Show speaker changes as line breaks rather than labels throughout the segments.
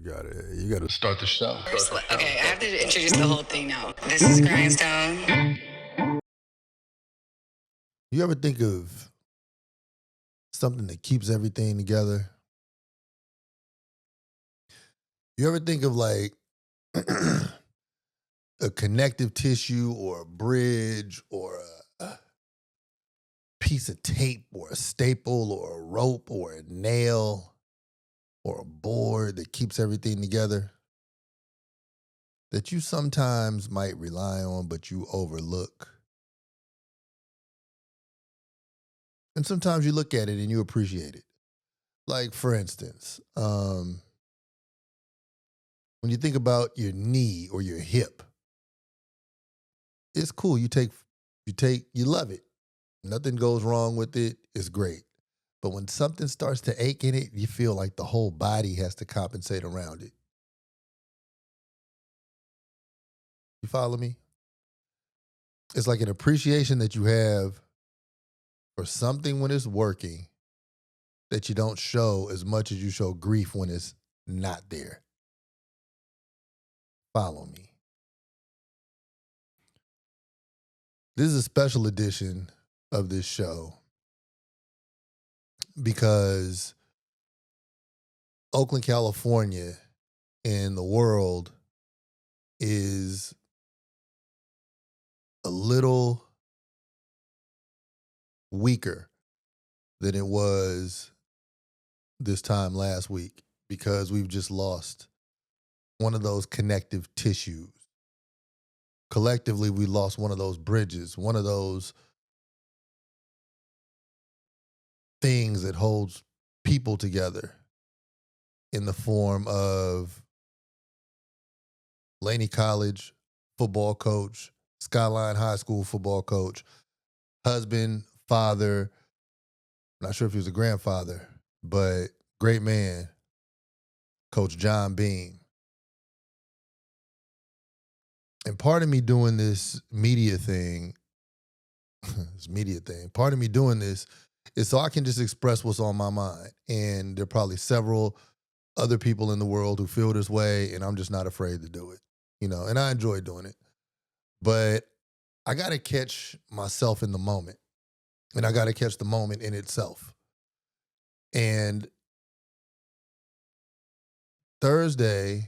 You gotta start the show.
Okay, I have to introduce the whole thing now. This is Grindstone.
You ever think of something that keeps everything together? You ever think of like a connective tissue or a bridge or a piece of tape or a staple or a rope or a nail or a board that keeps everything together that you sometimes might rely on but you overlook? And sometimes you look at it and you appreciate it. Like, for instance, when you think about your knee or your hip, it's cool. You love it. Nothing goes wrong with it. It's great. But when something starts to ache in it, you feel like the whole body has to compensate around it. You follow me? It's like an appreciation that you have for something when it's working that you don't show as much as you show grief when it's not there. Follow me. This is a special edition of this show because Oakland, California, and the world is a little weaker than it was this time last week because we've just lost one of those connective tissues. Collectively, we lost one of those bridges, one of those things that holds people together in the form of Laney College football coach, Skyline High School football coach, husband, father, I'm not sure if he was a grandfather, but great man, Coach John Beam. And part of me doing this media thing, part of me doing this is so I can just express what's on my mind. And there are probably several other people in the world who feel this way, and I'm just not afraid to do it, and I enjoy doing it. But I got to catch myself in the moment, and I got to catch the moment in itself. And Thursday,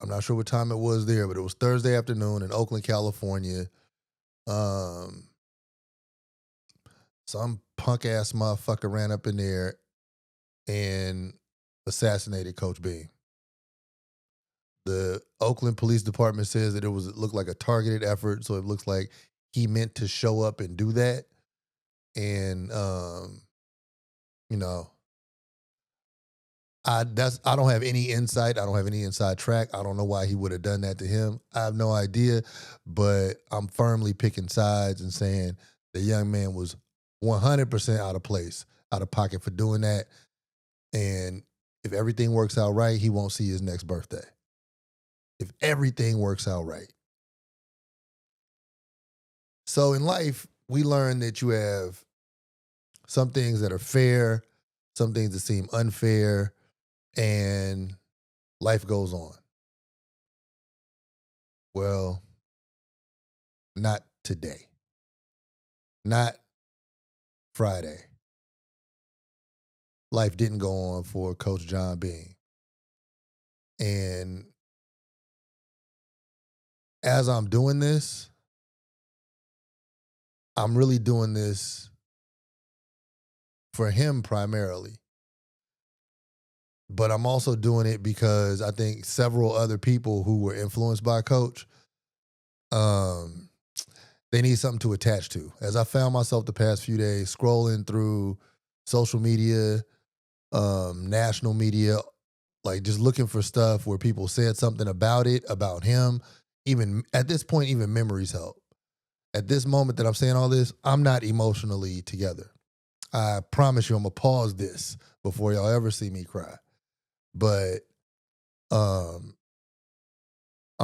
I'm not sure what time it was there, but it was Thursday afternoon in Oakland, California. Some punk ass motherfucker ran up in there and assassinated Coach Beam. The Oakland Police Department says that it looked like a targeted effort, so it looks like he meant to show up and do that. And I don't have any insight. I don't have any inside track. I don't know why he would have done that to him. I have no idea, but I'm firmly picking sides and saying the young man was 100% out of place, out of pocket for doing that. And if everything works out right, he won't see his next birthday. If everything works out right. So in life, we learn that you have some things that are fair, some things that seem unfair, and life goes on. Well, not today. Not Friday. Life didn't go on for Coach John Beam. And as I'm doing this, I'm really doing this for him primarily. But I'm also doing it because I think several other people who were influenced by Coach, they need something to attach to. As I found myself the past few days scrolling through social media, national media, like just looking for stuff where people said something about it, about him. Even at this point, even memories help. At this moment that I'm saying all this, I'm not emotionally together. I promise you I'm going to pause this before y'all ever see me cry. But I'm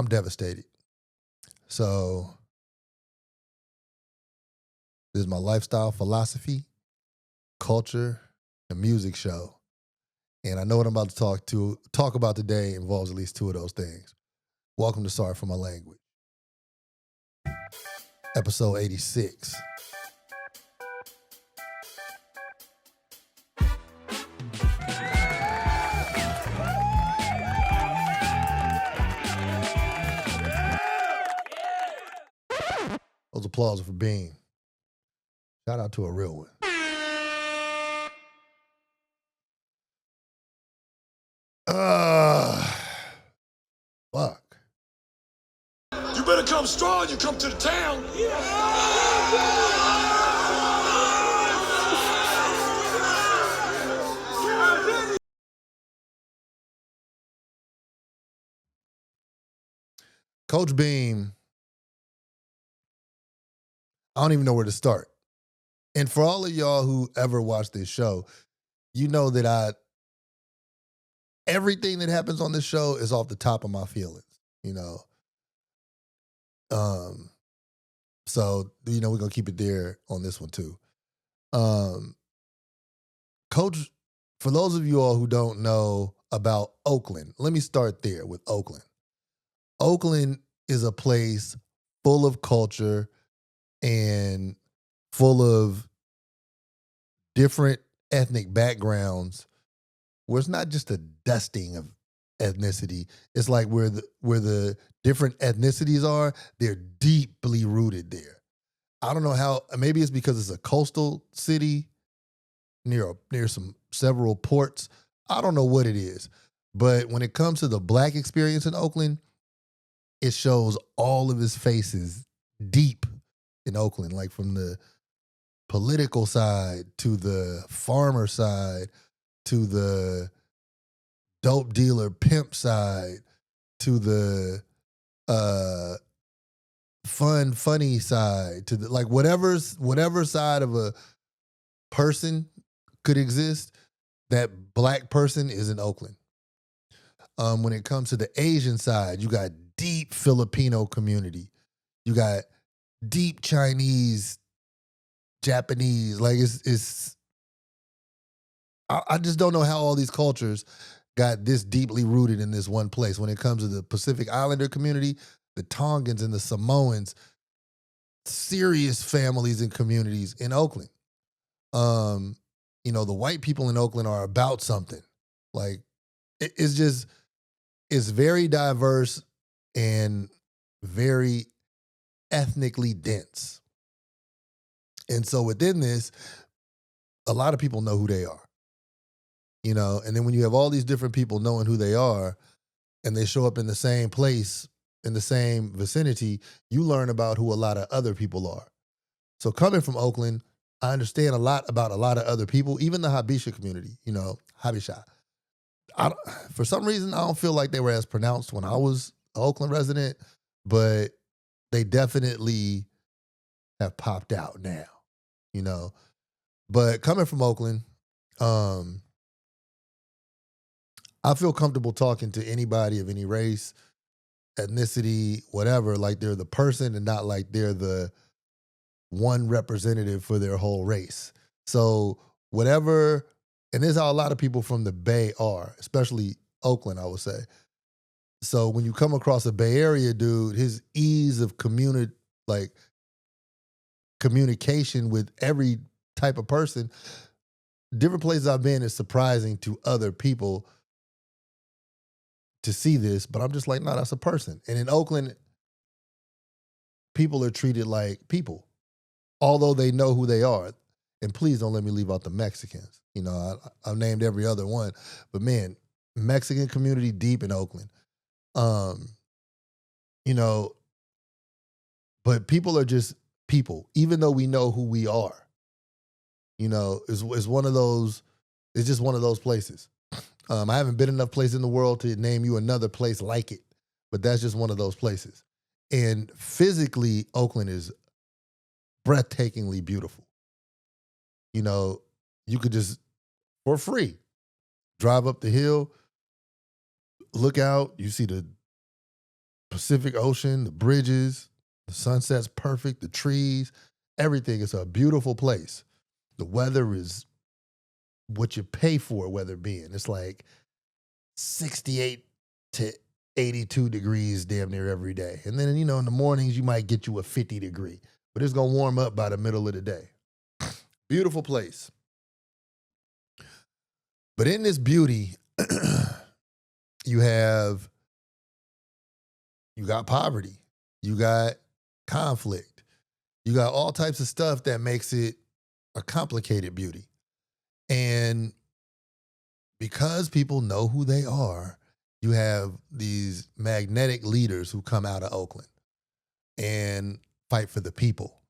devastated. So this is my lifestyle, philosophy, culture, and music show. And I know what I'm about to talk about today involves at least two of those things. Welcome to Sorry for My Language. Episode 86. Those applause for Bean. Shout out to a real one. Fuck.
You better come strong. You come to the town.
Coach Beam, I don't even know where to start. And for all of y'all who ever watch this show, you know that everything that happens on this show is off the top of my feelings, you know. So, you know, we're going to keep it there on this one too. Coach, for those of you all who don't know about Oakland, let me start there with Oakland. Oakland is a place full of culture and full of different ethnic backgrounds where it's not just a dusting of ethnicity. It's like where the different ethnicities are, they're deeply rooted there. I don't know how, maybe it's because it's a coastal city near several ports. I don't know what it is. But when it comes to the Black experience in Oakland, it shows all of his faces deep in Oakland, like from the political side to the farmer side to the dope dealer pimp side to the funny side to the like whatever side of a person could exist, that Black person is in Oakland. When it comes to the Asian side, you got deep Filipino community. You got deep Chinese, Japanese. Like I just don't know how all these cultures got this deeply rooted in this one place. When it comes to the Pacific Islander community, the Tongans and the Samoans, serious families and communities in Oakland. You know, the white people in Oakland are about something. Like it's very diverse and very ethnically dense. And so within this, a lot of people know who they are. You know, and then when you have all these different people knowing who they are and they show up in the same place, in the same vicinity, you learn about who a lot of other people are. So coming from Oakland, I understand a lot about a lot of other people, even the Habesha community, you know, Habesha. For some reason, I don't feel like they were as pronounced when I was an Oakland resident, but they definitely have popped out now, you know. But coming from Oakland, I feel comfortable talking to anybody of any race, ethnicity, whatever, like they're the person and not like they're the one representative for their whole race. So whatever, and this is how a lot of people from the Bay are, especially Oakland, I would say. So when you come across a Bay Area dude, his ease of communication with every type of person, different places I've been is surprising to other people to see this, but I'm just like, no, that's a person. And in Oakland, people are treated like people, although they know who they are. And please don't let me leave out the Mexicans. You know, I've named every other one, but man, Mexican community deep in Oakland. You know, but people are just people, even though we know who we are. You know, it's one of those, it's just one of those places. I haven't been enough places in the world to name you another place like it, but that's just one of those places. And physically, Oakland is breathtakingly beautiful. You know, you could just, for free, drive up the hill, look out, you see the Pacific Ocean, the bridges, the sunset's perfect, the trees, everything. It's a beautiful place. The weather is what you pay for weather being. It's like 68 to 82 degrees damn near every day. And then, in the mornings, you might get you a 50 degree, but it's going to warm up by the middle of the day. Beautiful place. But in this beauty, you got poverty, you got conflict, you got all types of stuff that makes it a complicated beauty. And because people know who they are, you have these magnetic leaders who come out of Oakland and fight for the people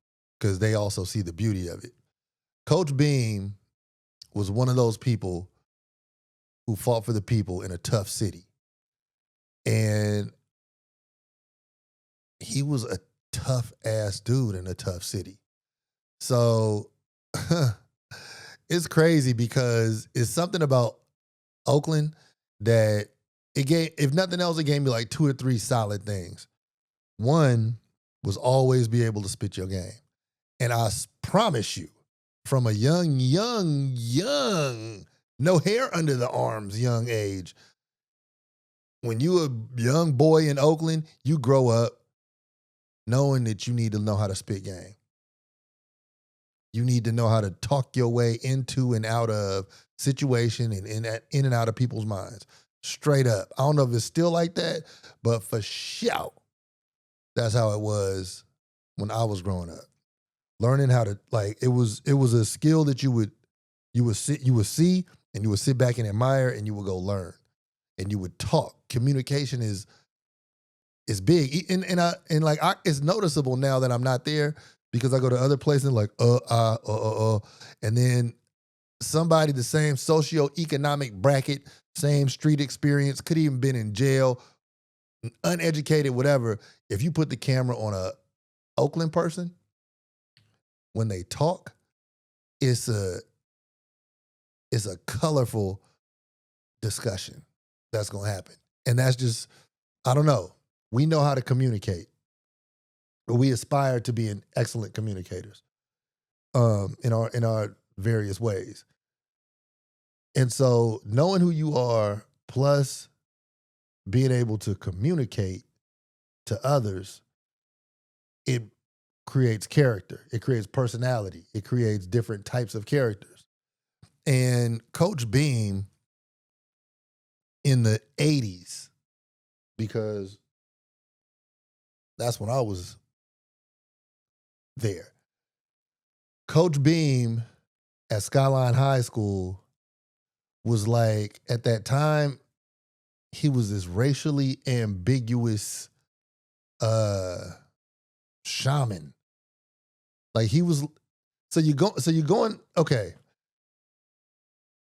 because they also see the beauty of it. Coach Beam was one of those people who fought for the people in a tough city. And he was a tough ass dude in a tough city. So it's crazy because it's something about Oakland that it gave, if nothing else, it gave me like 2 or 3 solid things. One was always be able to spit your game. And I promise you, from a young, no hair under the arms, young age, when you a young boy in Oakland, you grow up knowing that you need to know how to spit game. You need to know how to talk your way into and out of situation and in and out of people's minds. Straight up. I don't know if it's still like that, but for sure, that's how it was when I was growing up. Learning how to, like, it was a skill that you would see and you would sit back and admire and you would go learn and you would talk. Communication is big. And it's noticeable now that I'm not there because I go to other places and like, and then somebody the same socioeconomic bracket, same street experience, could even been in jail, uneducated, whatever. If you put the camera on a Oakland person, when they talk, it's a colorful discussion that's going to happen. And that's just, I don't know. We know how to communicate. But we aspire to being excellent communicators in our various ways. And so knowing who you are plus being able to communicate to others, it creates character. It creates personality. It creates different types of characters. And Coach Beam in the 80s, because that's when I was there. Coach Beam at Skyline High School was like, at that time, he was this racially ambiguous shaman. Like he was, so you're going, okay.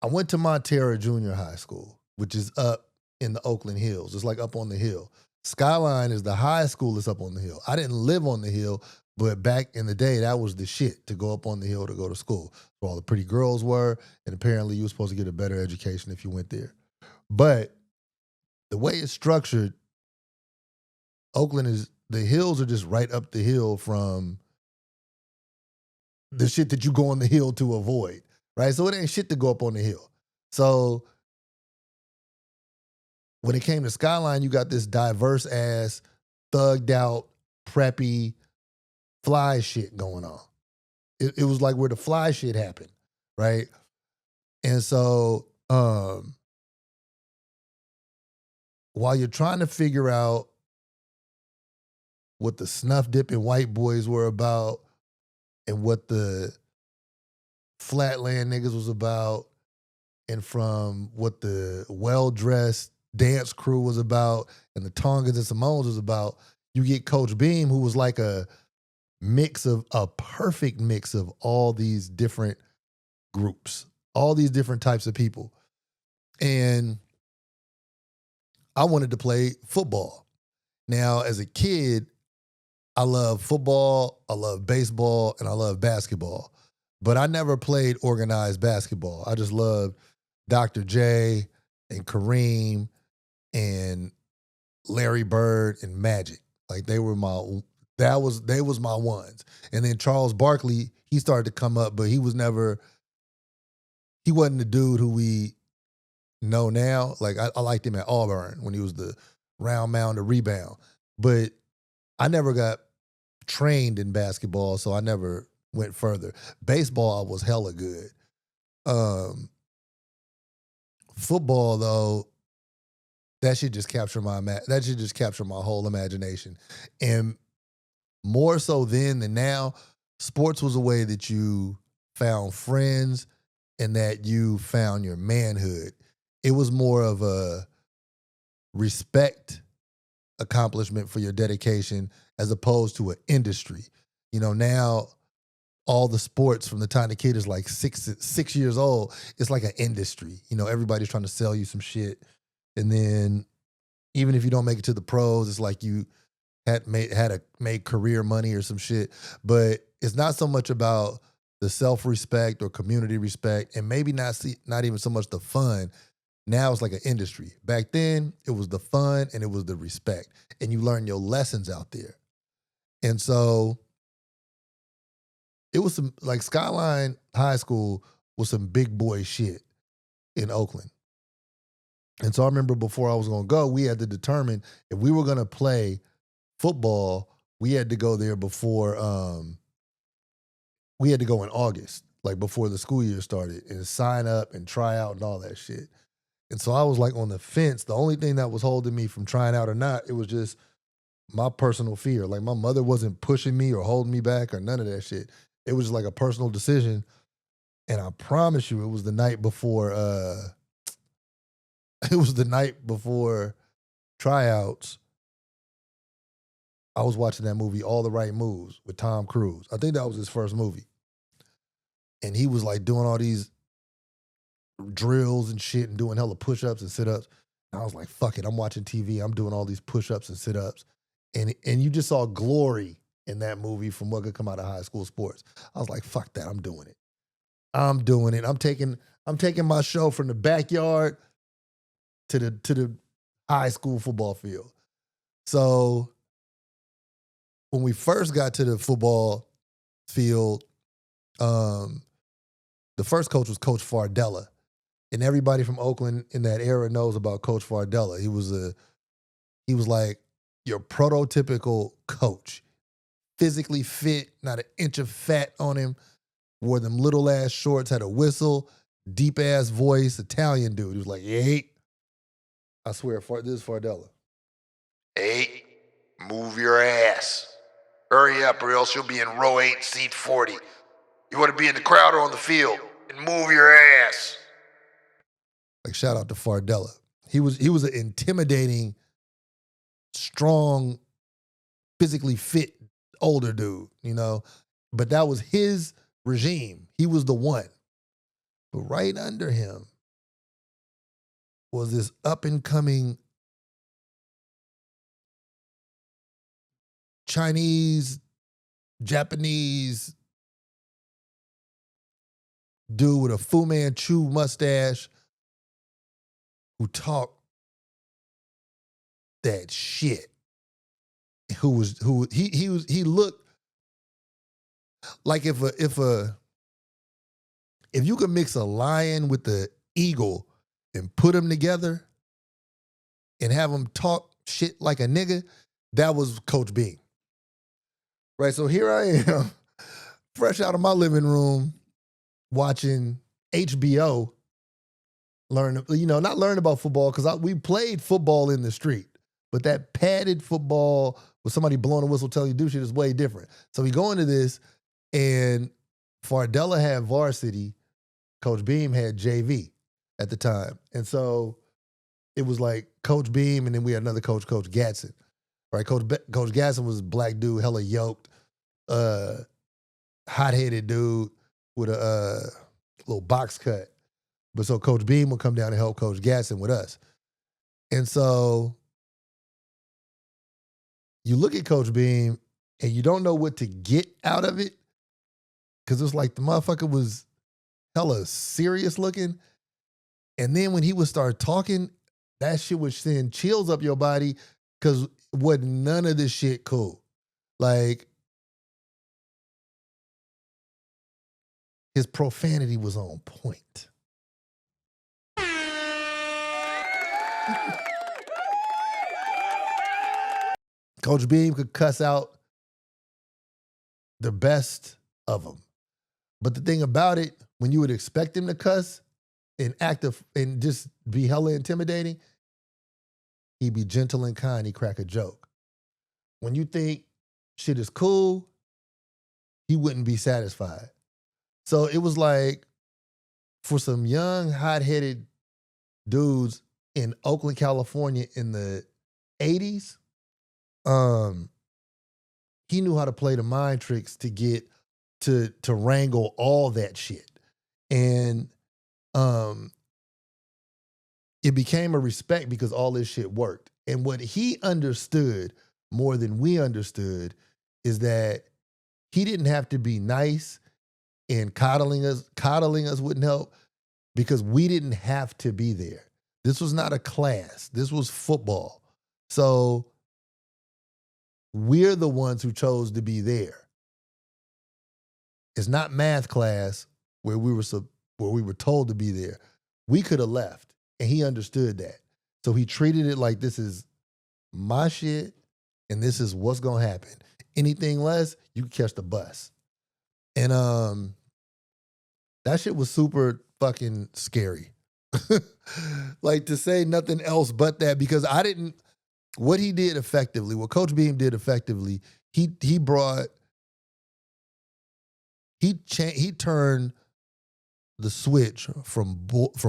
I went to Montera Junior High School, which is up in the Oakland Hills. It's like up on the hill. Skyline is the high school that's up on the hill. I didn't live on the hill, but back in the day, that was the shit to go up on the hill to go to school. Where all the pretty girls were, and apparently you were supposed to get a better education if you went there. But the way it's structured, Oakland is, the hills are just right up the hill from the shit that you go on the hill to avoid, right? So it ain't shit to go up on the hill. So when it came to Skyline, you got this diverse ass, thugged out, preppy, fly shit going on. It was like where the fly shit happened, right? And so while you're trying to figure out what the snuff dipping white boys were about and what the flatland niggas was about and from what the well-dressed dance crew was about and the Tongas and Samoans was about, you get Coach Beam, who was like a perfect mix of all these different groups, all these different types of people. And I wanted to play football. Now, as a kid, I love football, I love baseball, and I love basketball. But I never played organized basketball. I just loved Dr. J and Kareem and Larry Bird and Magic. Like they was my ones. And then Charles Barkley, he started to come up, but he was never he wasn't the dude who we know now. Like I liked him at Auburn when he was the round mound, the rebound. But I never got trained in basketball, so I never went further. Baseball, I was hella good. Football, though, that should just capture my whole imagination. And more so then than now, sports was a way that you found friends and that you found your manhood. It was more of a respect accomplishment for your dedication as opposed to an industry. You know, now all the sports from the time the kid is like 6 years old, it's like an industry. You know, everybody's trying to sell you some shit. And then even if you don't make it to the pros, it's like you had made career money or some shit. But it's not so much about the self-respect or community respect, and maybe not even so much the fun. Now it's like an industry. Back then, it was the fun and it was the respect. And you learn your lessons out there. And so it was some, like Skyline High School was some big boy shit in Oakland. And so I remember before I was going to go, we had to determine if we were going to play football, we had to go there before, we had to go in August, like before the school year started, and sign up and try out and all that shit. And so I was like on the fence. The only thing that was holding me from trying out or not, it was just my personal fear. Like my mother wasn't pushing me or holding me back or none of that shit. It was just like a personal decision. And I promise you, it was the night before, tryouts. I was watching that movie, All the Right Moves, with Tom Cruise. I think that was his first movie. And he was like doing all these drills and shit and doing hella push-ups and sit-ups. And I was like, fuck it, I'm watching TV. I'm doing all these push-ups and sit-ups. And you just saw glory in that movie from what could come out of high school sports. I was like, fuck that, I'm doing it. I'm doing it. I'm taking my show from the backyard to the high school football field. So when we first got to the football field, the first coach was Coach Fardella. And everybody from Oakland in that era knows about Coach Fardella. He was like your prototypical coach. Physically fit, not an inch of fat on him, wore them little ass shorts, had a whistle, deep ass voice, Italian dude. He was like, hey, I swear, this is Fardella.
Hey, move your ass. Hurry up or else you'll be in row 8, seat 40. You want to be in the crowd or on the field, and move your ass.
Like, shout out to Fardella. He was an intimidating, strong, physically fit older dude, you know? But that was his regime. He was the one. But right under him was this up-and-coming Chinese, Japanese dude with a Fu Manchu mustache who talked that shit. He looked like if you could mix a lion with the eagle and put them together and have them talk shit like a nigga, that was Coach Beam. Right, so here I am, fresh out of my living room, watching HBO, not learning about football, because we played football in the street, but that padded football with somebody blowing a whistle telling you to do shit is way different. So we go into this, and Fardella had varsity, Coach Beam had JV at the time. And so it was like Coach Beam, and then we had another coach, Coach Gatson. Right, Coach Gatson was a black dude, hella yoked, hot-headed dude with a little box cut. But so Coach Beam would come down and help Coach Gatson with us. And so you look at Coach Beam and you don't know what to get out of it, because it's like the motherfucker was hella serious looking. And then when he would start talking, that shit would send chills up your body, because wasn't none of this shit cool. Like, his profanity was on point. Coach Beam could cuss out the best of them. But the thing about it, when you would expect him to cuss and and just be hella intimidating, he'd be gentle and kind. He'd crack a joke. When you think shit is cool, he wouldn't be satisfied. So it was like, for some young, hot-headed dudes in Oakland, California in the 80s, he knew how to play the mind tricks to get to wrangle all that shit. And it became a respect because all this shit worked. And what he understood more than we understood is that he didn't have to be nice and coddling us wouldn't help because we didn't have to be there. This was not a class. This was football. So we're the ones who chose to be there. It's not math class where we were told to be there. We could have left, and he understood that. So he treated it like this is my shit, and this is what's gonna happen. Anything less, you can catch the bus. And that shit was super fucking scary. Like, to say nothing else but that, because what he did effectively, what Coach Beam did effectively, he turned the switch from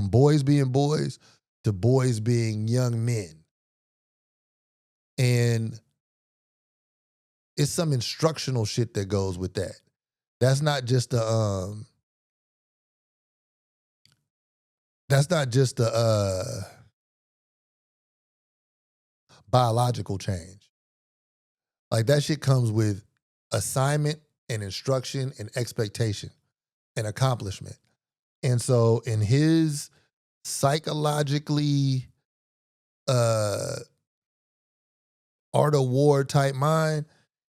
boys being boys to boys being young men. And it's some instructional shit that goes with that. That's not just a biological change. Like, that shit comes with assignment and instruction and expectation and accomplishment. And so in his psychologically art of war type mind,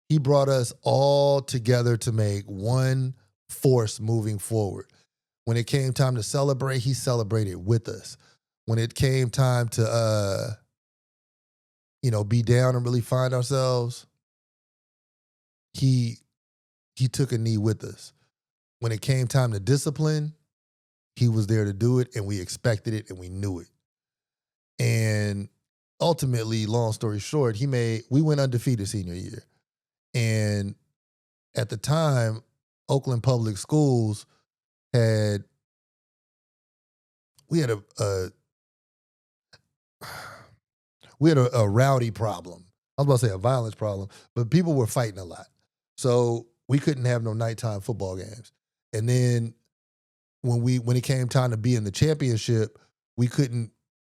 he brought us all together to make one force moving forward. When it came time to celebrate, he celebrated with us. When it came time to be down and really find ourselves, he took a knee with us. When it came time to discipline, he was there to do it, and we expected it, and we knew it. And ultimately, long story short, we went undefeated senior year. And at the time, Oakland Public Schools had a rowdy problem. I was about to say a violence problem, but people were fighting a lot. So we couldn't have no nighttime football games. And then when it came time to be in the championship, we couldn't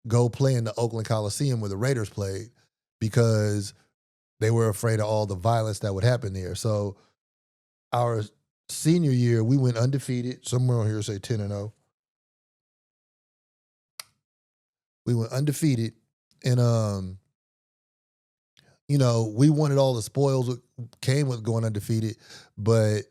go play in the Oakland Coliseum where the Raiders played because they were afraid of all the violence that would happen there. So our senior year, we went undefeated. Somewhere on here say 10-0. We went undefeated, and we wanted all the spoils that came with going undefeated, but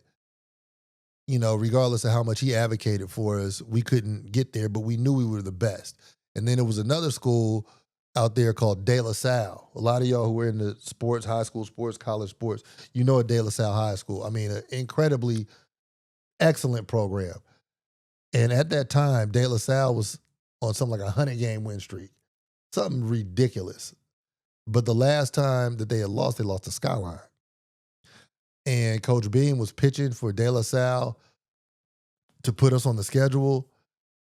regardless of how much he advocated for us, we couldn't get there, but we knew we were the best. And then there was another school out there called De La Salle. A lot of y'all who were in the sports, high school sports, college sports, you know, at De La Salle High School. I mean, an incredibly excellent program. And at that time, De La Salle was on something like a 100-game win streak. Something ridiculous. But the last time that they lost to Skyline. And Coach Beam was pitching for De La Salle to put us on the schedule,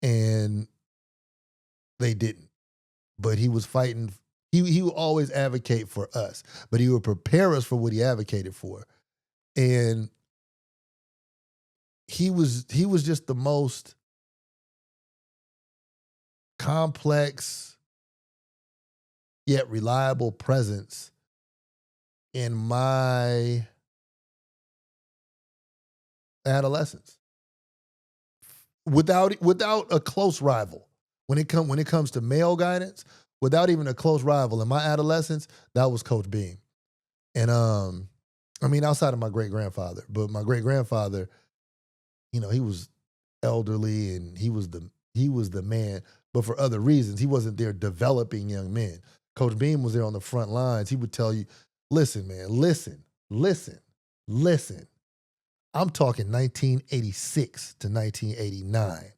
and they didn't. But he was fighting. He would always advocate for us, but he would prepare us for what he advocated for. And he was just the most complex yet reliable presence in my adolescence. Without a close rival. When it comes to male guidance, without even a close rival in my adolescence, that was Coach Beam. And outside of my great-grandfather, but my great-grandfather, he was elderly and he was the man. but for other reasons. He wasn't there developing young men. Coach Beam was there on the front lines. He would tell you, listen, man, listen. I'm talking 1986 to 1989,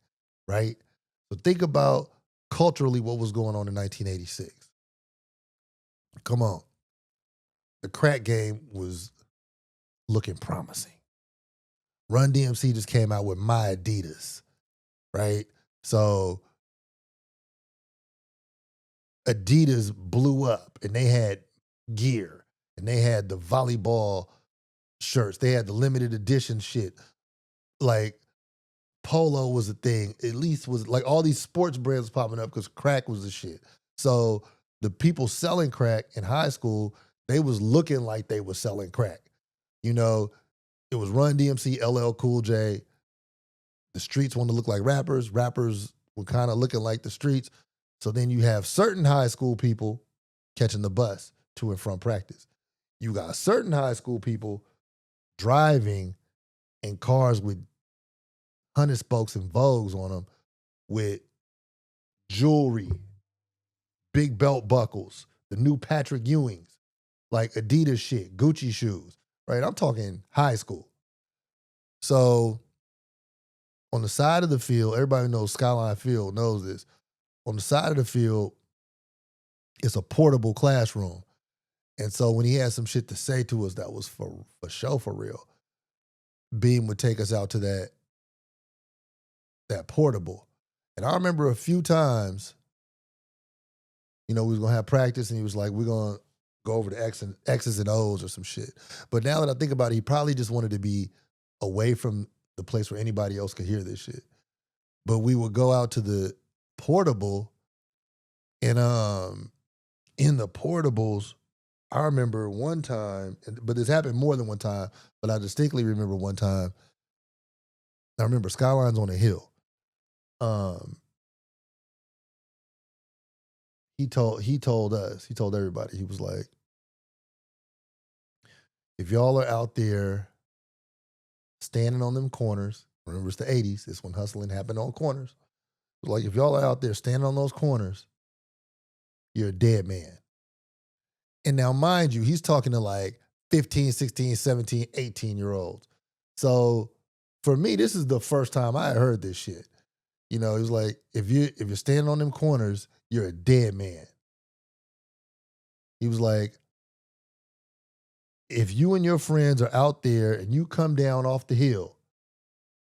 right? So think about culturally what was going on in 1986. Come on. The crack game was looking promising. Run DMC just came out with My Adidas, right? So Adidas blew up and they had gear and they had the volleyball shirts. They had the limited edition shit. Like Polo was a thing. At least was like all these sports brands popping up because crack was the shit. So the people selling crack in high school, they was looking like they was selling crack. You know, it was Run DMC, LL Cool J. The streets wanted to look like rappers. Rappers were kind of looking like the streets. So then you have certain high school people catching the bus to and from practice. You got certain high school people driving in cars with 100 spokes and Vogues on them with jewelry, big belt buckles, the new Patrick Ewings, like Adidas shit, Gucci shoes, right? I'm talking high school. So on the side of the field, everybody knows Skyline Field knows this. On the side of the field, it's a portable classroom. And so when he had some shit to say to us that was for show, for real, Beam would take us out to that portable. And I remember a few times, you know, we was going to have practice and he was like, we're going to go over the X's and O's or some shit. But now that I think about it, he probably just wanted to be away from the place where anybody else could hear this shit. But we would go out to the portable and in the portables, I remember one time, but this happened more than one time, but I distinctly remember one time. I remember Skyline's on a hill. He told everybody, he was like, if y'all are out there standing on them corners, remember it's the 80s, this when hustling happened on corners. Like, if y'all are out there standing on those corners, you're a dead man. And now, mind you, he's talking to like 15, 16, 17, 18-year-olds. So for me, this is the first time I heard this shit. You know, he was like, if you're standing on them corners, you're a dead man. He was like, if you and your friends are out there and you come down off the hill,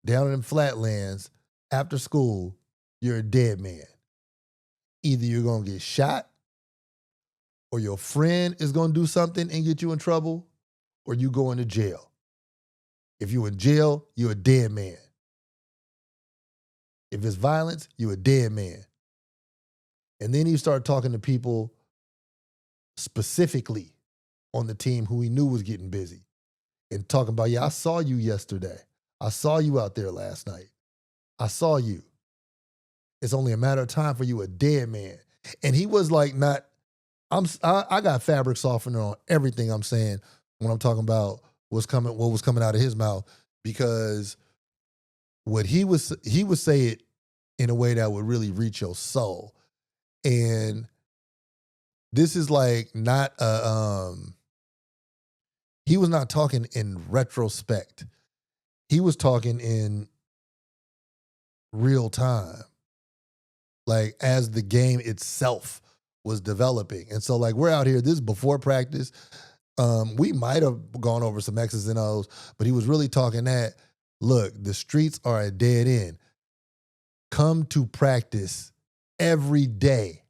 down in them flatlands after school, you're a dead man. Either you're going to get shot, or your friend is going to do something and get you in trouble, or you go into jail. If you're in jail, you're a dead man. If it's violence, you're a dead man. And then he started talking to people specifically on the team who he knew was getting busy and talking about, yeah, I saw you yesterday. I saw you out there last night. I saw you. It's only a matter of time for you a dead man. And he was like, I got fabric softener on everything I'm saying when I'm talking about what was coming out of his mouth, because what he would say it in a way that would really reach your soul. And this is like not he was not talking in retrospect. He was talking in real time, like as the game itself was developing. And so like we're out here, this is before practice. We might have gone over some X's and O's, but he was really talking that, look, the streets are a dead end. Come to practice every day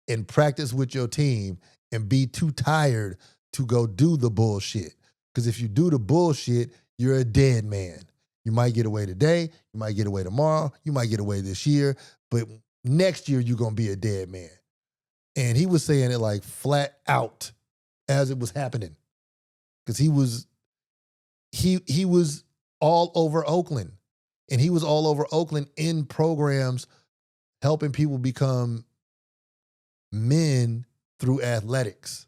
and practice with your team and be too tired to go do the bullshit. Because if you do the bullshit, you're a dead man. You might get away today, you might get away tomorrow, you might get away this year, but next year you're going to be a dead man. And he was saying it like flat out as it was happening. Because he was all over Oakland. And he was all over Oakland in programs helping people become men through athletics.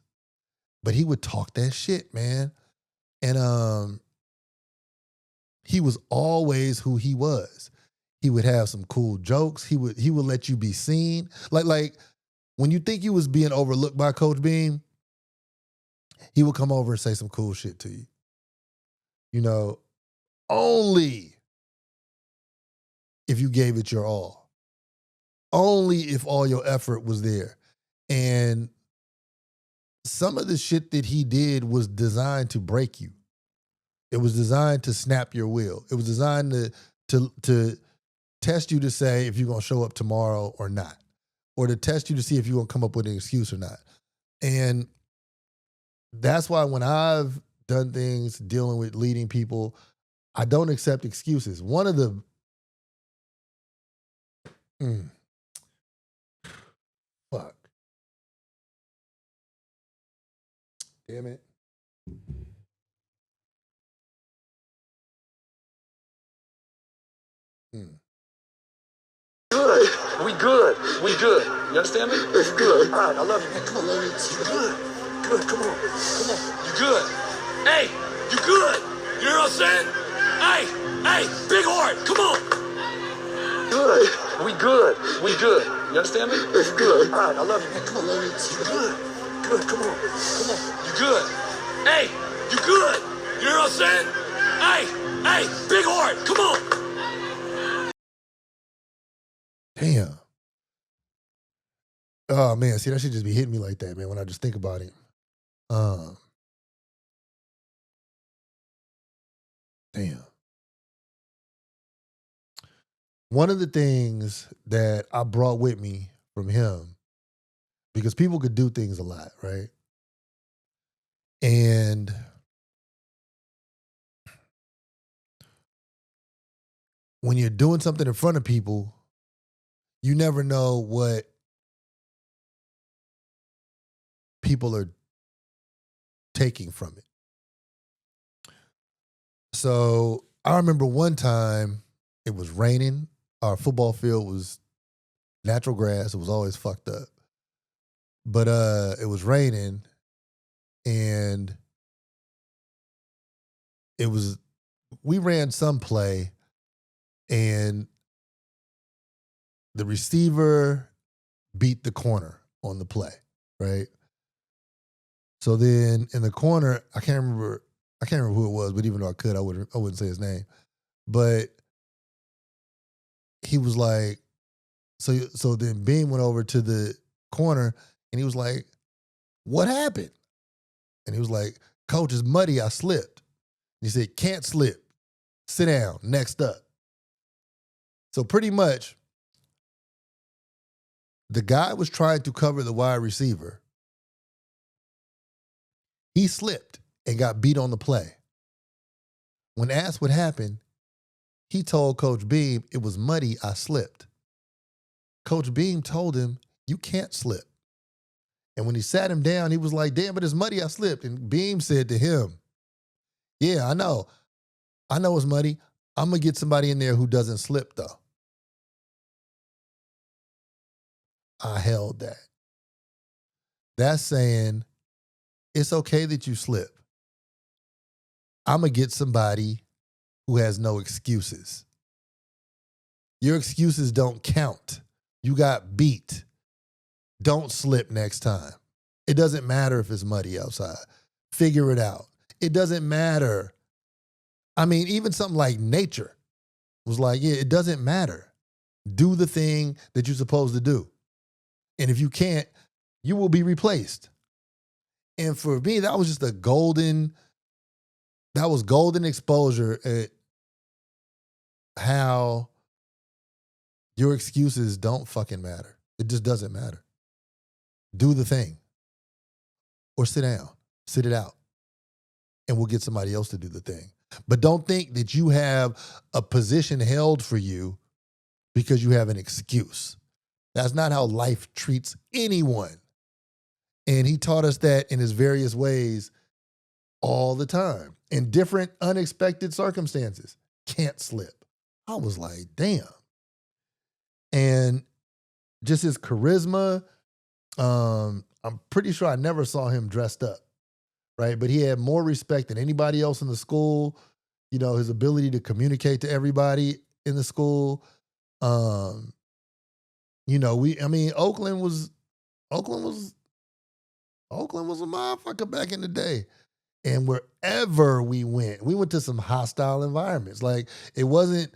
But he would talk that shit, man. And he was always who he was. He would have some cool jokes. He would let you be seen. Like when you think you was being overlooked by Coach Beam, he would come over and say some cool shit to you. You know, only if you gave it your all. Only if all your effort was there. And some of the shit that he did was designed to break you. It was designed to snap your will. It was designed to test you to say if you're going to show up tomorrow or not, or to test you to see if you're going to come up with an excuse or not. And that's why when I've done things dealing with leading people, I don't accept excuses. One of the fuck. Damn it.
Good. We good. We good. You understand me? It's good. All right, I love you, man. Come on, Laney. You good. Good. Come on. Come on. You good. Hey, you good. You know what I'm saying? Hey, big heart. Come on. Good. We good. We good. You understand me? It's good. All right, I love you, man. Come on, Laney. You good. Good. Come on. Come on. You good. Hey, you good. You know what I'm saying? Hey, big heart. Come on.
Damn. Oh, man. See, that should just be hitting me like that, man, when I just think about it. Damn. One of the things that I brought with me from him, because people could do things a lot, right? And when you're doing something in front of people, you never know what people are taking from it. So I remember one time it was raining. Our football field was natural grass. It was always fucked up. But it was raining, and we ran some play, and the receiver beat the corner on the play, right? So then in the corner, I can't remember who it was, but even though I could, I wouldn't say his name. But he was like, so then Beam went over to the corner and he was like, "What happened?" And he was like, "Coach, it's muddy, I slipped." And he said, "Can't slip. Sit down, next up." So pretty much, the guy was trying to cover the wide receiver. He slipped and got beat on the play. When asked what happened, he told Coach Beam, "It was muddy, I slipped." Coach Beam told him, "You can't slip." And when he sat him down, he was like, "Damn, but it's muddy, I slipped." And Beam said to him, "Yeah, I know it's muddy. I'm going to get somebody in there who doesn't slip, though." I held that. That's saying, it's okay that you slip. I'm going to get somebody who has no excuses. Your excuses don't count. You got beat. Don't slip next time. It doesn't matter if it's muddy outside. Figure it out. It doesn't matter. I mean, even something like nature was like, yeah, it doesn't matter. Do the thing that you're supposed to do. And if you can't, you will be replaced. And for me, that was just golden exposure at how your excuses don't fucking matter. It just doesn't matter. Do the thing. Or sit down. Sit it out. And we'll get somebody else to do the thing. But don't think that you have a position held for you because you have an excuse. That's not how life treats anyone. And he taught us that in his various ways all the time. In different unexpected circumstances. Can't slip. I was like, damn. And just his charisma, I'm pretty sure I never saw him dressed up, right? But he had more respect than anybody else in the school. You know, his ability to communicate to everybody in the school. Um, Oakland was Oakland was a motherfucker back in the day. And wherever we went to some hostile environments. Like it wasn't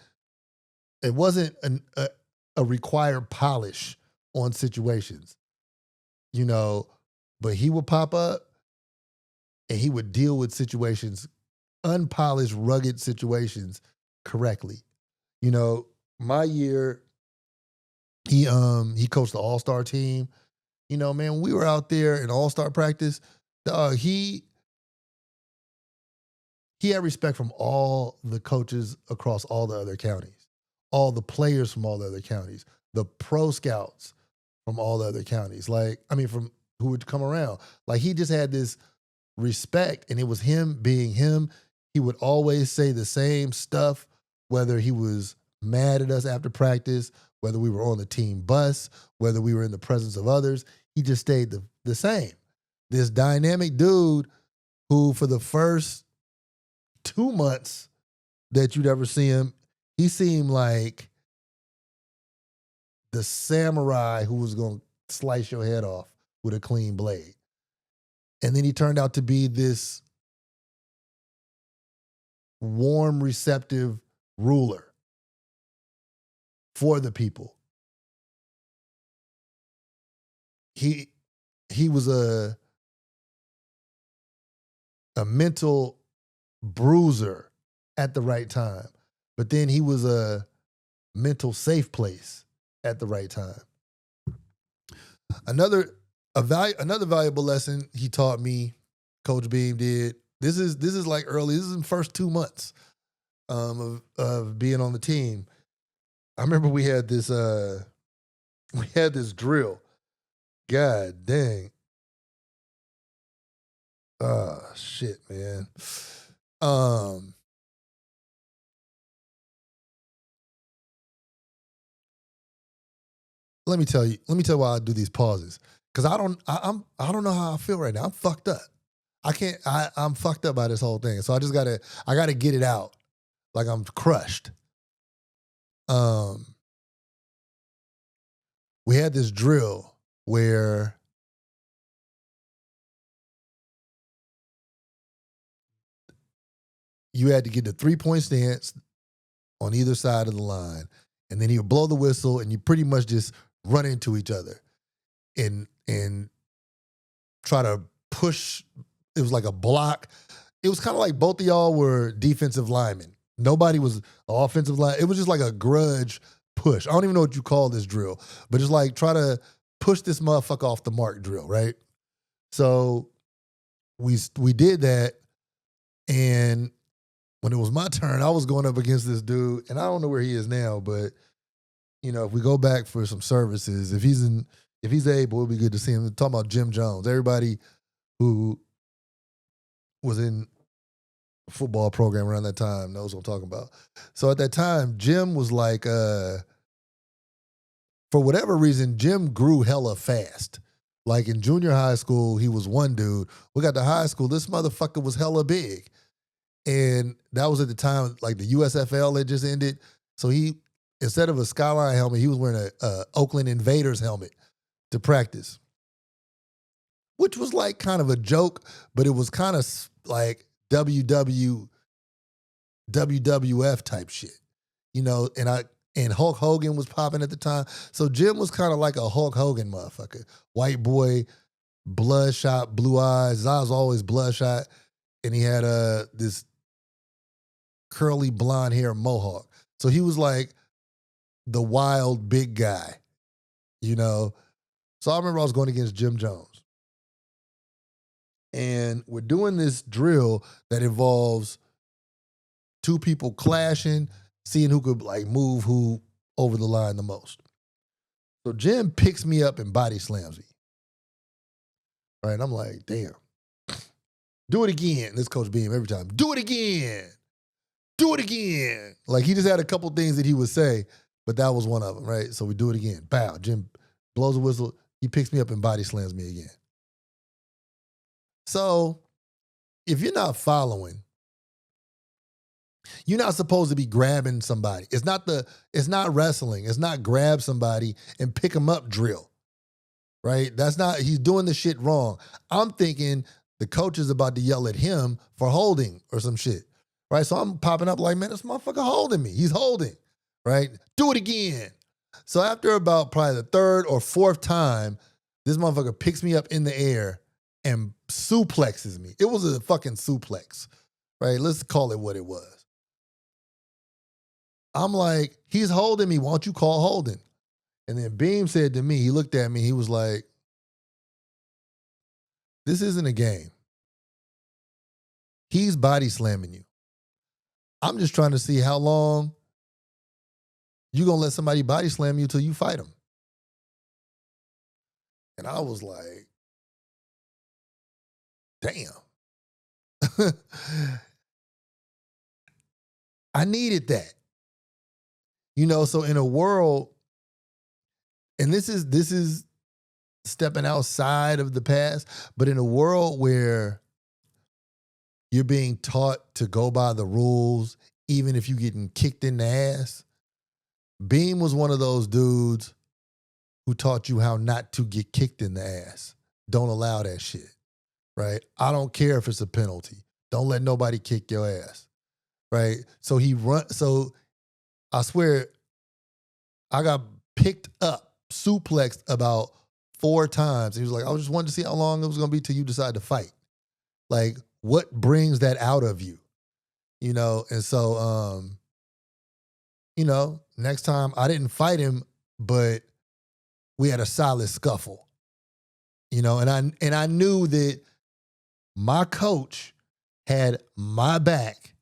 a required polish on situations, but he would pop up and he would deal with situations, unpolished, rugged situations correctly. My year, he coached the all-star team. Man, we were out there in all-star practice. Dog, he had respect from all the coaches across all the other counties, all the players from all the other counties, the pro scouts from all the other counties. From who would come around. Like he just had this respect, and it was him being him. He would always say the same stuff, whether he was mad at us after practice, whether we were on the team bus, whether we were in the presence of others. He just stayed the same. This dynamic dude who, for the first 2 months that you'd ever see him, he seemed like the samurai who was going to slice your head off with a clean blade. And then he turned out to be this warm, receptive ruler for the people. He was a mental bruiser at the right time, but then he was a mental safe place at the right time. Another valuable lesson he taught me, Coach Beam did. This is like early. This is in the first 2 months of being on the team. I remember we had this drill. God dang. Oh shit, man. Let me tell you why I do these pauses. Because I don't know how I feel right now. I'm fucked up. I'm fucked up by this whole thing. So I gotta get it out. Like I'm crushed. We had this drill where you had to get the 3-point stance on either side of the line. And then he would blow the whistle and you pretty much just run into each other and try to push. It was like a block. It was kind of like both of y'all were defensive linemen. Nobody was offensive line. It was just like a grudge push. I don't even know what you call this drill, but it's like try to push this motherfucker off the mark drill, right? So we did that, and when it was my turn, I was going up against this dude, and I don't know where he is now, but if we go back for some services, if he's able, it'd be good to see him. We're talking about Jim Jones. Everybody who was in a football program around that time knows what I'm talking about. So at that time, Jim was like, for whatever reason, Jim grew hella fast. Like in junior high school, he was one dude. We got to high school, this motherfucker was hella big. And that was at the time, like the USFL had just ended. So he, instead of a Skyline helmet, he was wearing a Oakland Invaders helmet to practice. Which was like kind of a joke, but it was kind of like WWF type shit. And Hulk Hogan was popping at the time. So Jim was kind of like a Hulk Hogan motherfucker. White boy, bloodshot, blue eyes. His eyes was always bloodshot. And he had this curly blonde hair mohawk. So he was like the wild big guy, So I remember I was going against Jim Jones. And we're doing this drill that involves two people clashing, seeing who could like move who over the line the most. So Jim picks me up and body slams me. Right? And I'm like, damn. Do it again. This Coach Beam every time. Do it again. Do it again. Like he just had a couple things that he would say, but that was one of them, right? So we do it again. Bow. Jim blows a whistle. He picks me up and body slams me again. So if you're not following, You're not supposed to be grabbing somebody. It's not wrestling. It's not grab somebody and pick them up drill. Right? He's doing the shit wrong. I'm thinking the coach is about to yell at him for holding or some shit. Right? So I'm popping up like, man, this motherfucker holding me. He's holding. Right? Do it again. So after about probably the third or fourth time, this motherfucker picks me up in the air and suplexes me. It was a fucking suplex. Right? Let's call it what it was. I'm like, he's holding me. Why don't you call holding? And then Beam said to me, he looked at me, he was like, this isn't a game. He's body slamming you. I'm just trying to see how long you gonna let somebody body slam you till you fight him. And I was like, damn. I needed that. So in a world, and this is stepping outside of the past, but in a world where you're being taught to go by the rules, even if you're getting kicked in the ass, Beam was one of those dudes who taught you how not to get kicked in the ass. Don't allow that shit, right? I don't care if it's a penalty. Don't let nobody kick your ass, right? So I swear, I got picked up, suplexed about 4 times. He was like, I just wanted to see how long it was going to be till you decide to fight. Like, what brings that out of you? And so, next time I didn't fight him, but we had a solid scuffle, and I knew that my coach had my back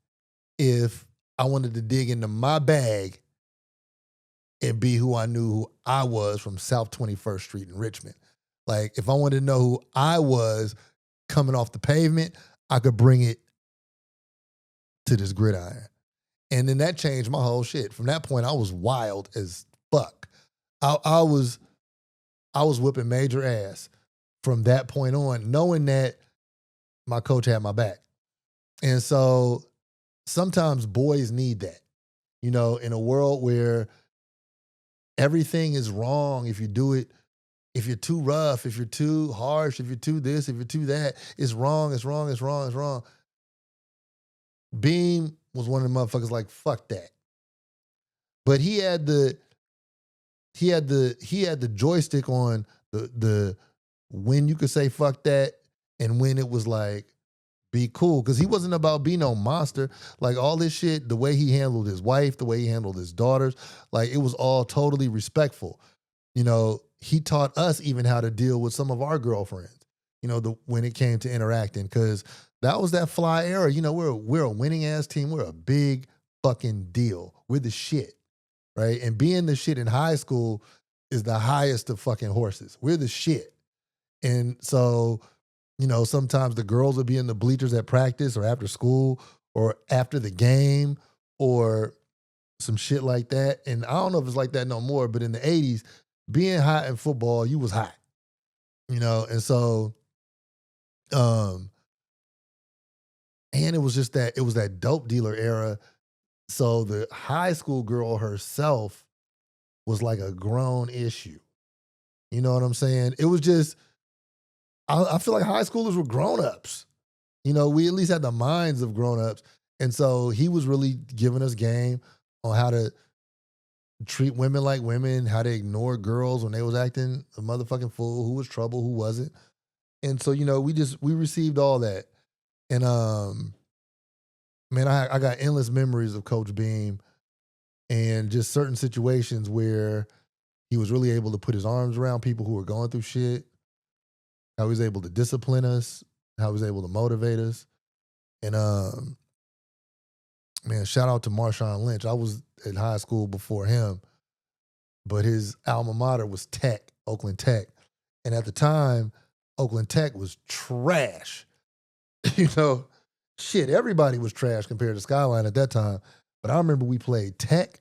if I wanted to dig into my bag and be who I knew who I was from South 21st Street in Richmond. Like, if I wanted to know who I was coming off the pavement, I could bring it to this gridiron. And then that changed my whole shit. From that point, I was wild as fuck. I was whipping major ass from that point on, knowing that my coach had my back. And so sometimes boys need that, in a world where everything is wrong. If you do it, if you're too rough, if you're too harsh, if you're too this, if you're too that, it's wrong, it's wrong, it's wrong, it's wrong. Beam was one of the motherfuckers like, fuck that. But he had the joystick on the when you could say fuck that and when it was like, be cool. Because he wasn't about being no monster. Like, all this shit, the way he handled his wife, the way he handled his daughters, like, it was all totally respectful. He taught us even how to deal with some of our girlfriends, when it came to interacting. Because that was that fly era. We're a winning ass team. We're a big fucking deal. We're the shit, right? And being the shit in high school is the highest of fucking horses. We're the shit. And so, sometimes the girls would be in the bleachers at practice or after school or after the game or some shit like that. And I don't know if it's like that no more, but in the 80s, being hot in football, you was hot, and so, and it was that dope dealer era. So the high school girl herself was like a grown issue. You know what I'm saying? It was just, I feel like high schoolers were grown-ups. We at least had the minds of grown-ups. And so he was really giving us game on how to treat women like women, how to ignore girls when they was acting a motherfucking fool, who was trouble, who wasn't. And so, we received all that. And, man, I got endless memories of Coach Beam and just certain situations where he was really able to put his arms around people who were going through shit, how he was able to discipline us, how he was able to motivate us. And, man, shout out to Marshawn Lynch. I was in high school before him, but his alma mater was Tech, Oakland Tech. And at the time, Oakland Tech was trash. Shit, everybody was trash compared to Skyline at that time. But I remember we played Tech,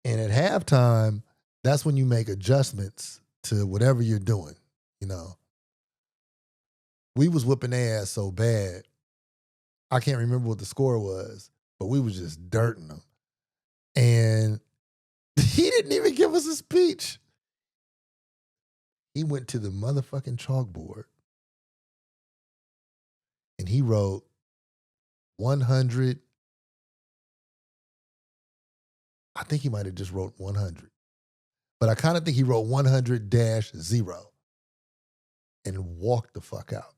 and at halftime, that's when you make adjustments to whatever you're doing, We was whipping their ass so bad I can't remember what the score was, but we was just dirting them. And he didn't even give us a speech. He went to the motherfucking chalkboard and he wrote 100. I think he might have just wrote 100. But I kind of think he wrote 100-0 and walked the fuck out.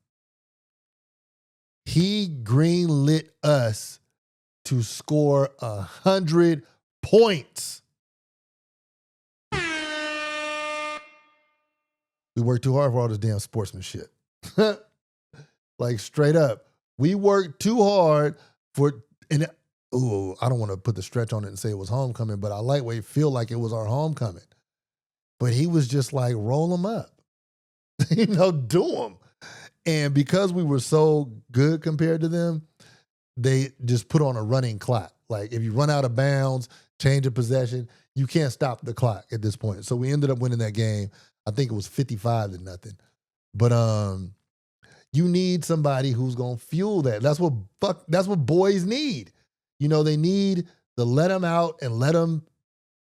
He greenlit us to score 100 points. We worked too hard for all this damn sportsmanship. Like straight up. We worked too hard for, and I don't want to put the stretch on it and say it was homecoming, but I lightweight feel like it was our homecoming. But he was just like, roll them up. Do them. And because we were so good compared to them, they just put on a running clock. Like if you run out of bounds, change of possession, you can't stop the clock at this point. So we ended up winning that game. I think it was 55-0. But you need somebody who's gonna fuel that. That's what boys need. They need to let them out and let them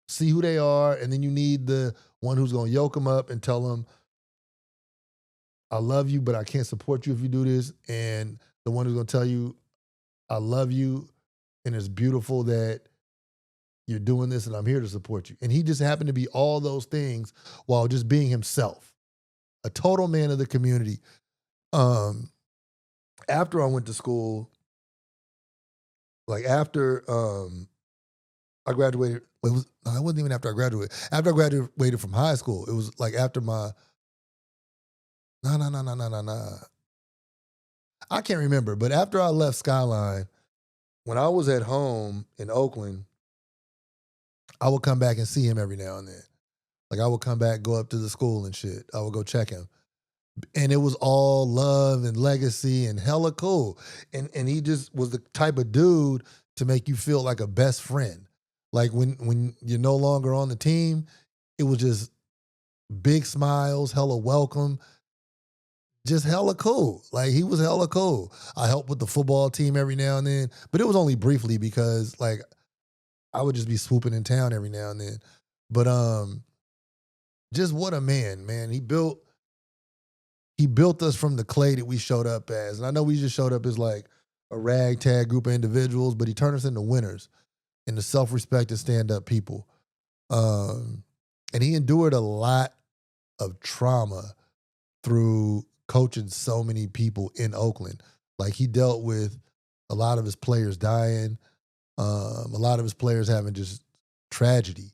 see who they are, and then you need the one who's gonna yoke them up and tell them, I love you, but I can't support you if you do this. And the one who's gonna tell you, I love you, and it's beautiful that you're doing this, and I'm here to support you. And he just happened to be all those things while just being himself, a total man of the community. After I went to school, like after I graduated, it wasn't even after I graduated. After I graduated from high school, it was like after my, no. I can't remember, but after I left Skyline, when I was at home in Oakland, I would come back and see him every now and then. Like I would come back, go up to the school and shit. I would go check him. And it was all love and legacy and hella cool. And he just was the type of dude to make you feel like a best friend. Like when you're no longer on the team, it was just big smiles, hella welcome, just hella cool. Like he was hella cool. I helped with the football team every now and then, but it was only briefly because like I would just be swooping in town every now and then. But just what a man. He built us from the clay that we showed up as. And I know we just showed up as like a ragtag group of individuals, but he turned us into winners, into self-respected stand-up people. And he endured a lot of trauma through coaching so many people in Oakland. Like he dealt with a lot of his players dying, a lot of his players having just tragedy,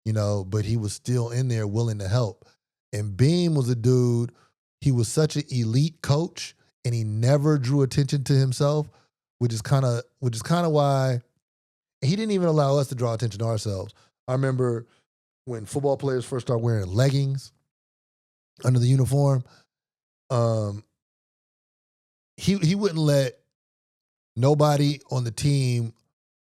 but he was still in there willing to help. And Beam was a dude, he was such an elite coach and he never drew attention to himself, which is kind of why he didn't even allow us to draw attention to ourselves. I remember when football players first started wearing leggings under the uniform, he wouldn't let nobody on the team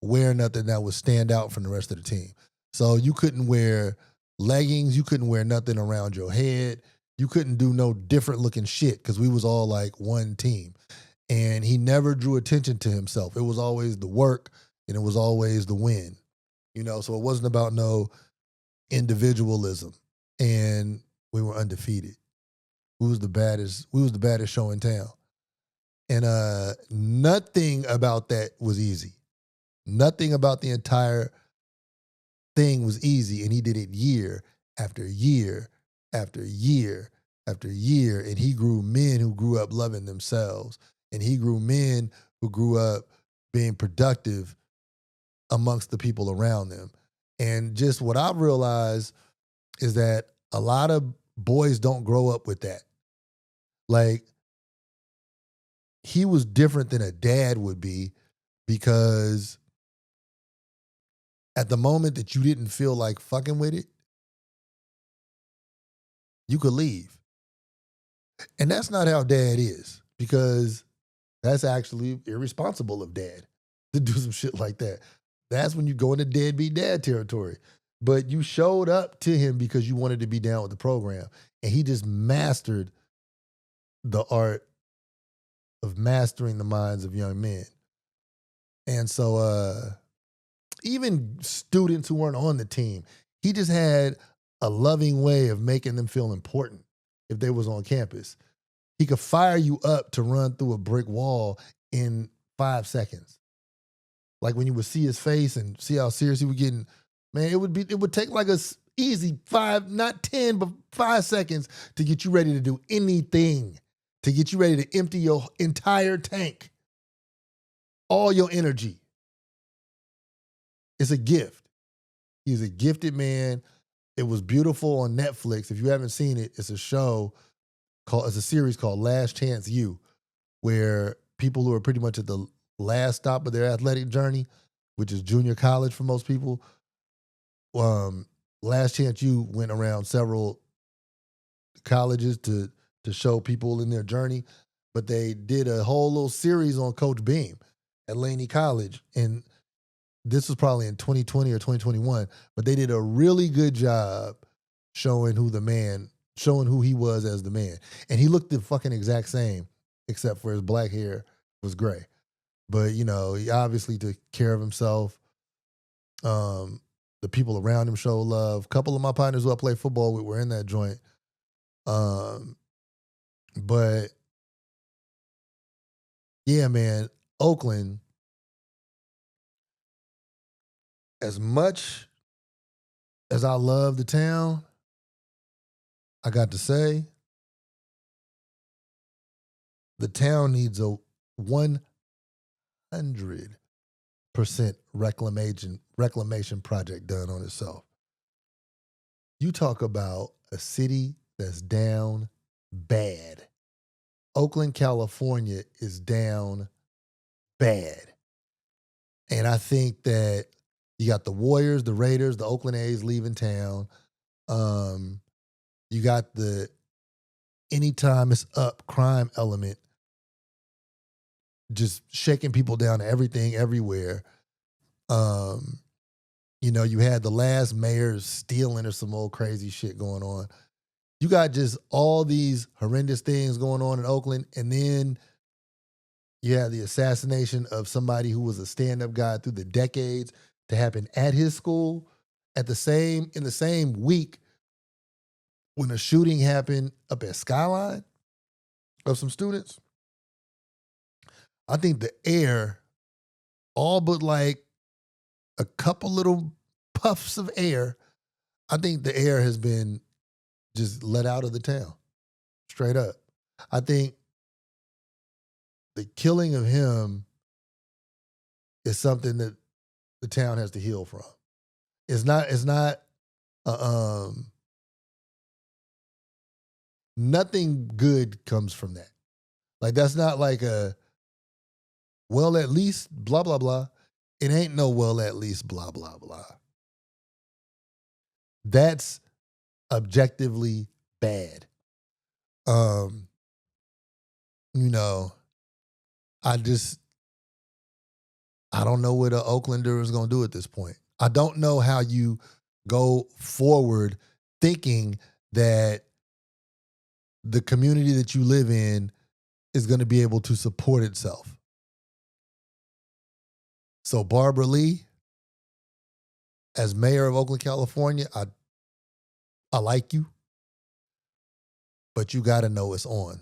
wear nothing that would stand out from the rest of the team. So you couldn't wear leggings, you couldn't wear nothing around your head, you couldn't do no different looking shit because we was all like one team. And he never drew attention to himself. It was always the work and it was always the win. So it wasn't about no individualism. And we were undefeated. We was the baddest show in town. And nothing about that was easy. Nothing about the entire thing was easy. And he did it year after year after year after year. And he grew men who grew up loving themselves. And he grew men who grew up being productive amongst the people around them. And just what I've realized is that a lot of boys don't grow up with that. Like, he was different than a dad would be because at the moment that you didn't feel like fucking with it, you could leave. And that's not how dad is, because that's actually irresponsible of dad to do some shit like that. That's when you go into deadbeat dad territory. But you showed up to him because you wanted to be down with the program. And he just mastered the art of mastering the minds of young men. And so even students who weren't on the team, he just had a loving way of making them feel important if they was on campus. He could fire you up to run through a brick wall in 5 seconds. Like when you would see his face and see how serious he was getting, man, it would take like a easy 5, not 10, but 5 seconds to get you ready to do anything, to get you ready to empty your entire tank, all your energy. It's a gift. He's a gifted man. It was beautiful on Netflix. If you haven't seen it, it's a series called Last Chance U, where people who are pretty much at the last stop of their athletic journey, which is junior college for most people, Last Chance U went around several colleges to show people in their journey, but they did a whole little series on Coach Beam at Laney College, and this was probably in 2020 or 2021, but they did a really good job showing who he was as the man. And he looked the fucking exact same, except for his black hair was gray. But, he obviously took care of himself. The people around him show love. A couple of my partners who I play football with were in that joint. But, yeah, man, Oakland, as much as I love the town, I got to say, the town needs a 100% reclamation project done on itself. You talk about a city that's down bad. Oakland, California is down bad. And I think that you got the Warriors, the Raiders, the Oakland A's leaving town. You got the anytime it's up crime element just shaking people down to everything, everywhere. You had the last mayor stealing or some old crazy shit going on. You got just all these horrendous things going on in Oakland, and then you have the assassination of somebody who was a stand-up guy through the decades to happen at his school in the same week when a shooting happened up at Skyline of some students. I think the air, all but like a couple little puffs of air, I think the air has been just let out of the town, straight up. I think the killing of him is something that the town has to heal from. It's not nothing good comes from that. Like, that's not like at least blah, blah, blah. It ain't no at least blah, blah, blah. That's objectively bad. I don't know what an Oaklander is going to do at this point. I don't know how you go forward thinking that the community that you live in is going to be able to support itself. So Barbara Lee, as mayor of Oakland, California, I like you, but you got to know it's on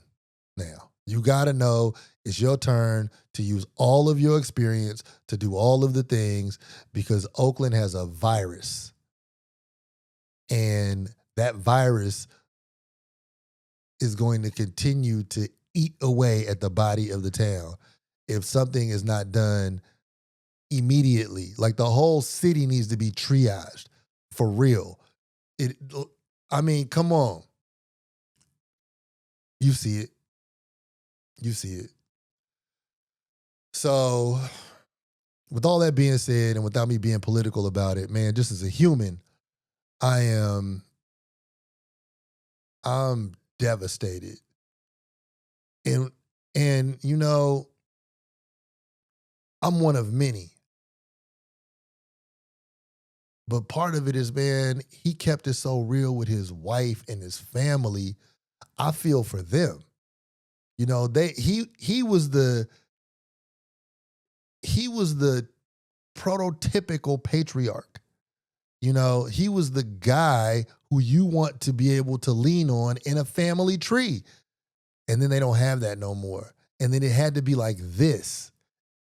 now. You got to know it's your turn to use all of your experience to do all of the things, because Oakland has a virus. And that virus is going to continue to eat away at the body of the town if something is not done immediately. Like, the whole city needs to be triaged for real. Come on. You see it. You see it. So, with all that being said, and without me being political about it, man, just as a human, I'm devastated. And I'm one of many. But part of it is, man, he kept it so real with his wife and his family. I feel for them. He was he was the prototypical patriarch. You know, he was the guy who you want to be able to lean on in a family tree. And then they don't have that no more. And then it had to be like this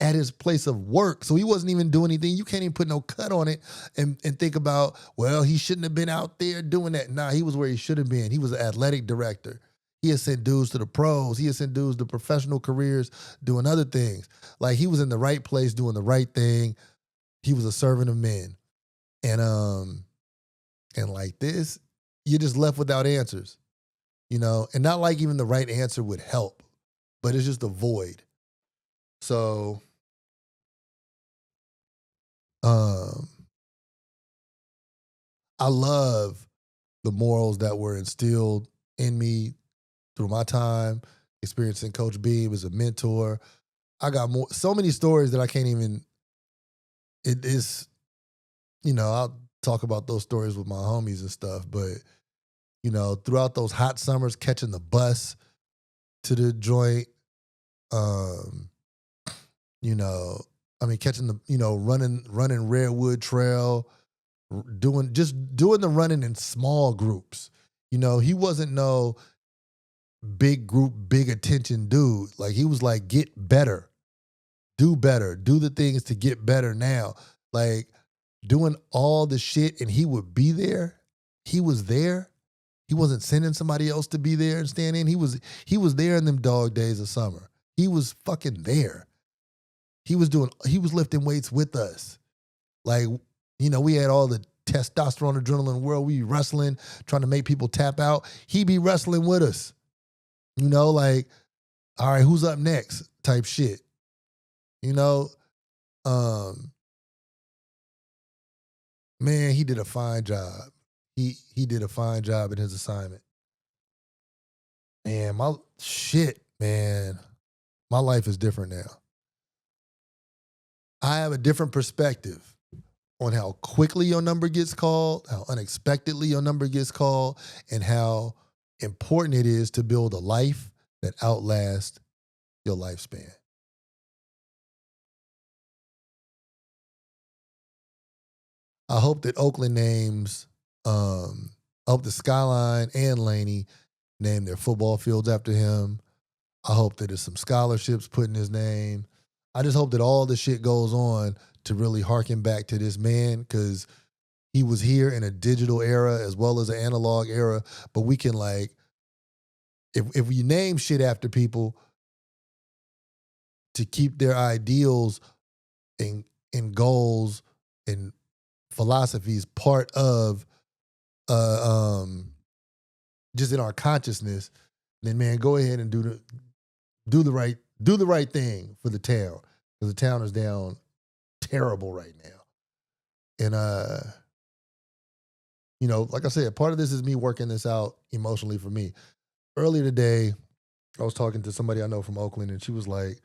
at his place of work. So he wasn't even doing anything. You can't even put no cut on it and think about, well, he shouldn't have been out there doing that. Nah, he was where he should have been. He was an athletic director. He had sent dudes to the pros. He had sent dudes to professional careers doing other things. Like, he was in the right place doing the right thing. He was a servant of men. And like this, you're just left without answers, you know? And not like even the right answer would help, but it's just a void. So, I love the morals that were instilled in me through my time experiencing Coach Beam as a mentor. I got so many stories that I can't even, it is, you know, I'll talk about those stories with my homies and stuff, but, you know, throughout those hot summers, catching the bus to the joint, you know, I mean, catching the, you know, running Redwood Trail, doing the running in small groups. You know, he wasn't no big group, big attention dude. Like, he was like, get better, do the things to get better now. Like, doing all the shit, and he would be there. He was there. He wasn't sending somebody else to be there and stand in. He was there in them dog days of summer. He was fucking there. He was lifting weights with us. Like, you know, we had all the testosterone, adrenaline world. We be wrestling, trying to make people tap out. He be wrestling with us. You know, like, all right, who's up next type shit. You know, man, he did a fine job. He did a fine job in his assignment. Man, my life is different now. I have a different perspective on how quickly your number gets called, how unexpectedly your number gets called, and how important it is to build a life that outlasts your lifespan. I hope that Oakland names, I hope the Skyline and Laney name their football fields after him. I hope that there's some scholarships put in his name. I just hope that all the shit goes on to really harken back to this man, because he was here in a digital era as well as an analog era. But we can, like, if we name shit after people to keep their ideals and goals and philosophies part of just in our consciousness, then, man, go ahead and do the right thing for the town, because the town is down terrible right now. And you know, like I said, part of this is me working this out emotionally for me. Earlier today, I was talking to somebody I know from Oakland, and she was like,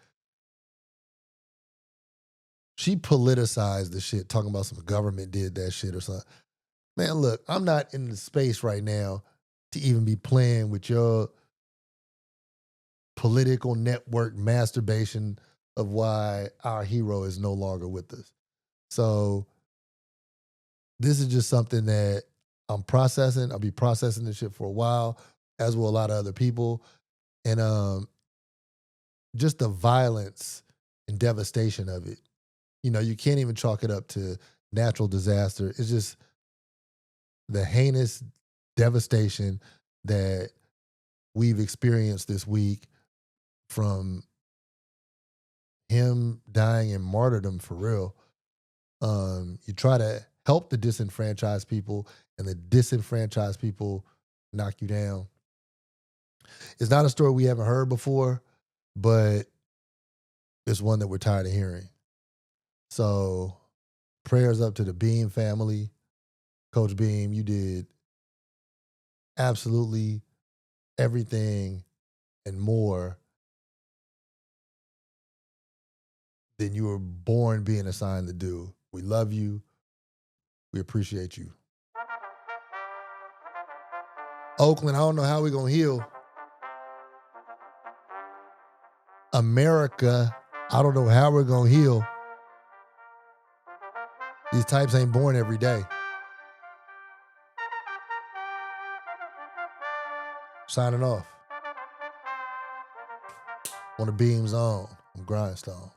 she politicized the shit, talking about some government did that shit or something. Man, look, I'm not in the space right now to even be playing with your political network masturbation of why our hero is no longer with us. So this is just something that I'm processing. I'll be processing this shit for a while, as will a lot of other people. And just the violence and devastation of it. You know, you can't even chalk it up to natural disaster. It's just the heinous devastation that we've experienced this week from him dying in martyrdom, for real. You try to help the disenfranchised people, and the disenfranchised people knock you down. It's not a story we haven't heard before, but it's one that we're tired of hearing. So prayers up to the Beam family. Coach Beam, you did absolutely everything and more than you were born being assigned to do. We love you. We appreciate you. Oakland, I don't know how we're going to heal. America, I don't know how we're going to heal. These types ain't born every day. Signing off. On the beams on. I'm Grindstone.